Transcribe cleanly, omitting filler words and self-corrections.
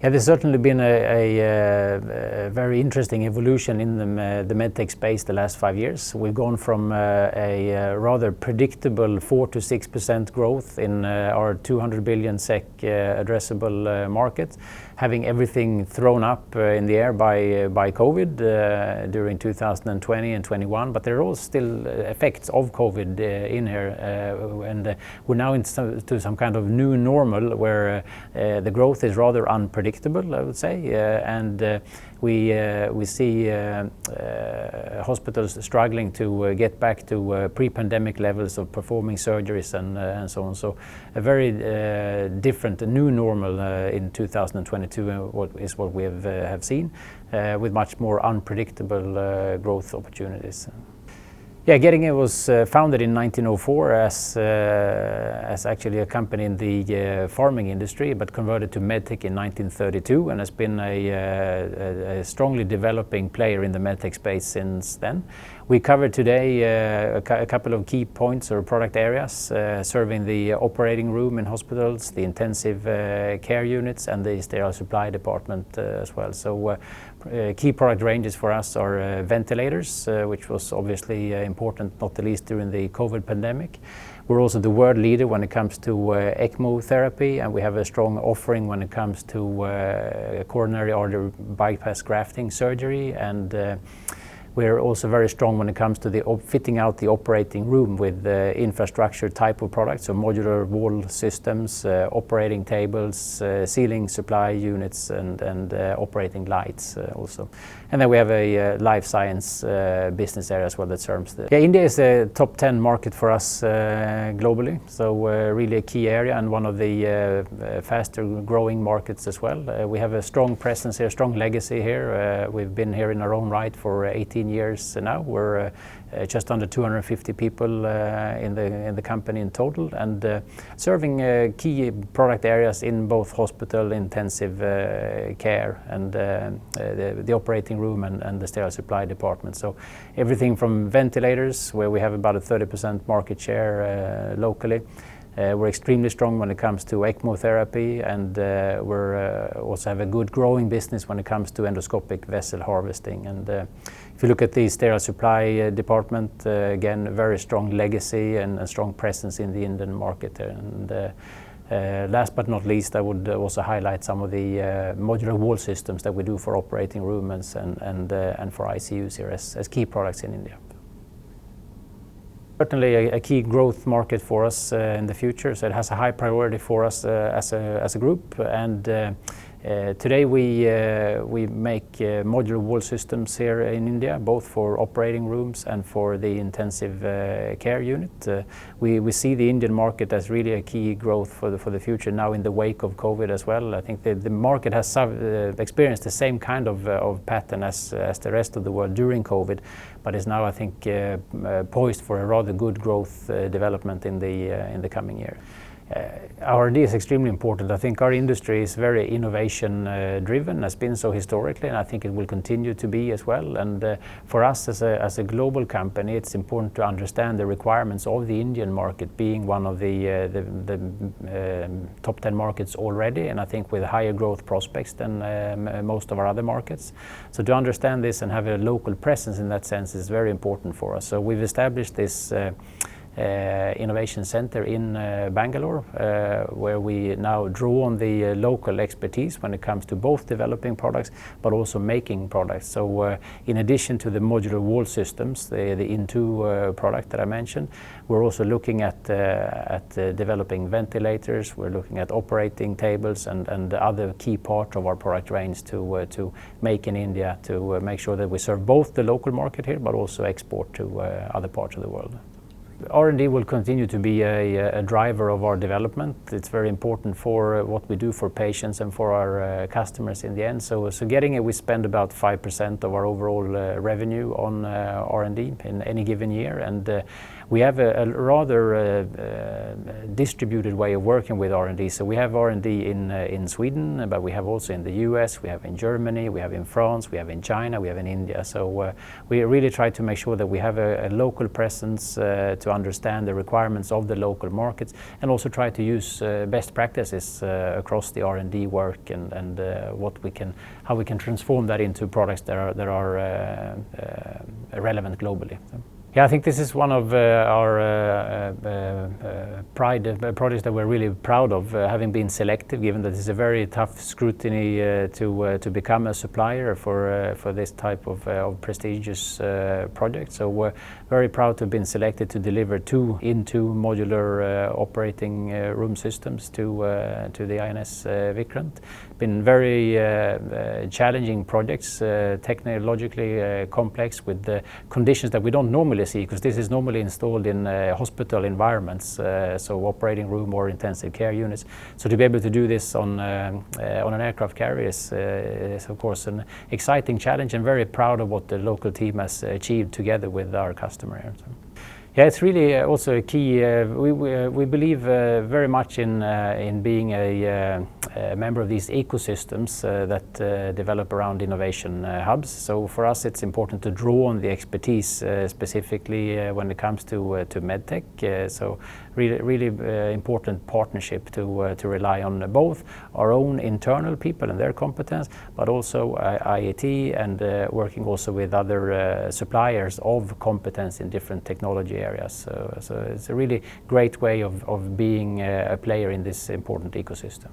Yeah, there's certainly been a very interesting evolution in the medtech space the last 5 years. We've gone from a rather predictable 4 to 6% growth in our 200 billion SEK addressable market, having everything thrown up in the air by COVID during 2020 and 21. But there are also still effects of COVID in here, and we're now into some kind of new normal where the growth is rather unpredictable, I would say, and we see hospitals struggling to get back to pre-pandemic levels of performing surgeries and so on. So a very different new normal in 2022 is what we have seen, with much more unpredictable growth opportunities. Yeah, Getinge was founded in 1904 as actually a company in the farming industry, but converted to medtech in 1932, and has been a strongly developing player in the medtech space since then. We cover today a couple of key points or product areas, serving the operating room in hospitals, the intensive care units, and the sterile supply department as well. So key product ranges for us are ventilators, which was obviously important, not the least during the COVID pandemic. We're also the world leader when it comes to ECMO therapy, and we have a strong offering when it comes to coronary artery bypass grafting surgery, and we're also very strong when it comes to the fitting out the operating room with infrastructure type of products, so modular wall systems, operating tables, ceiling supply units, and operating lights also. And then we have a life science business area as well that serves the... Yeah, India is a top 10 market for us globally, so really a key area and one of the faster growing markets as well. We have a strong presence here, strong legacy here. We've been here in our own right for 18 years now. We're just under 250 people in the company in total, and serving key product areas in both hospital, intensive care, and the operating room and the sterile supply department. So everything from ventilators, where we have about a 30% market share locally. We're extremely strong when it comes to ECMO therapy, and we're also have a good growing business when it comes to endoscopic vessel harvesting. And if you look at the sterile supply department, again, very strong legacy and a strong presence in the Indian market. And last but not least, I would also highlight some of the modular wall systems that we do for operating rooms and for ICUs here as key products in India. Certainly a key growth market for us in the future, so it has a high priority for us as a group. And today we make modular wall systems here in India, both for operating rooms and for the intensive care unit. We see the Indian market as really a key growth for the future now in the wake of COVID as well. I think the market has experienced the same kind of pattern as the rest of the world during COVID, but is now, I think, poised for a rather good growth development in the coming year. R&D is extremely important. I think our industry is very innovation driven, has been so historically, and I think it will continue to be as well. And for us as a global company, it's important to understand the requirements of the Indian market, being one of the top 10 markets already, and I think with higher growth prospects than most of our other markets. So to understand this and have a local presence in that sense is very important for us. So we've established this innovation center in Bangalore, where we now draw on the local expertise when it comes to both developing products but also making products. So in addition to the modular wall systems, the In2 product that I mentioned, we're also looking at developing ventilators. We're looking at operating tables and other key part of our product range to make in India, to make sure that we serve both the local market here but also export to other parts of the world. R&D will continue to be a driver of our development. It's very important for what we do for patients and for our customers in the end. So Getinge, we spend about 5% of our overall revenue on R&D in any given year, and We have a rather distributed way of working with R&D. So we have R&D in Sweden, but we have also in the US, we have in Germany, we have in France, we have in China, we have in India. So we really try to make sure that we have a local presence to understand the requirements of the local markets, and also try to use best practices across the R&D work, and how we can transform that into products that are relevant globally. Yeah, I think this is one of our projects that we're really proud of, having been selected, given that it's a very tough scrutiny to become a supplier for this type of prestigious project. So we're very proud to have been selected to deliver two modular operating room systems to the INS Vikrant. Been very challenging projects, technologically complex, with the conditions that we don't normally see, because this is normally installed in hospital environments, so operating room or intensive care units. So to be able to do this on an aircraft carrier is of course an exciting challenge, and very proud of what the local team has achieved together with our customer here. So. Yeah, it's really also a key. We believe very much in being a member of these ecosystems that develop around innovation hubs. So for us, it's important to draw on the expertise, specifically when it comes to medtech. So really important partnership to rely on both our own internal people and their competence, but also IAT, and working also with other suppliers of competence in different technology areas. So it's a really great way of being a player in this important ecosystem.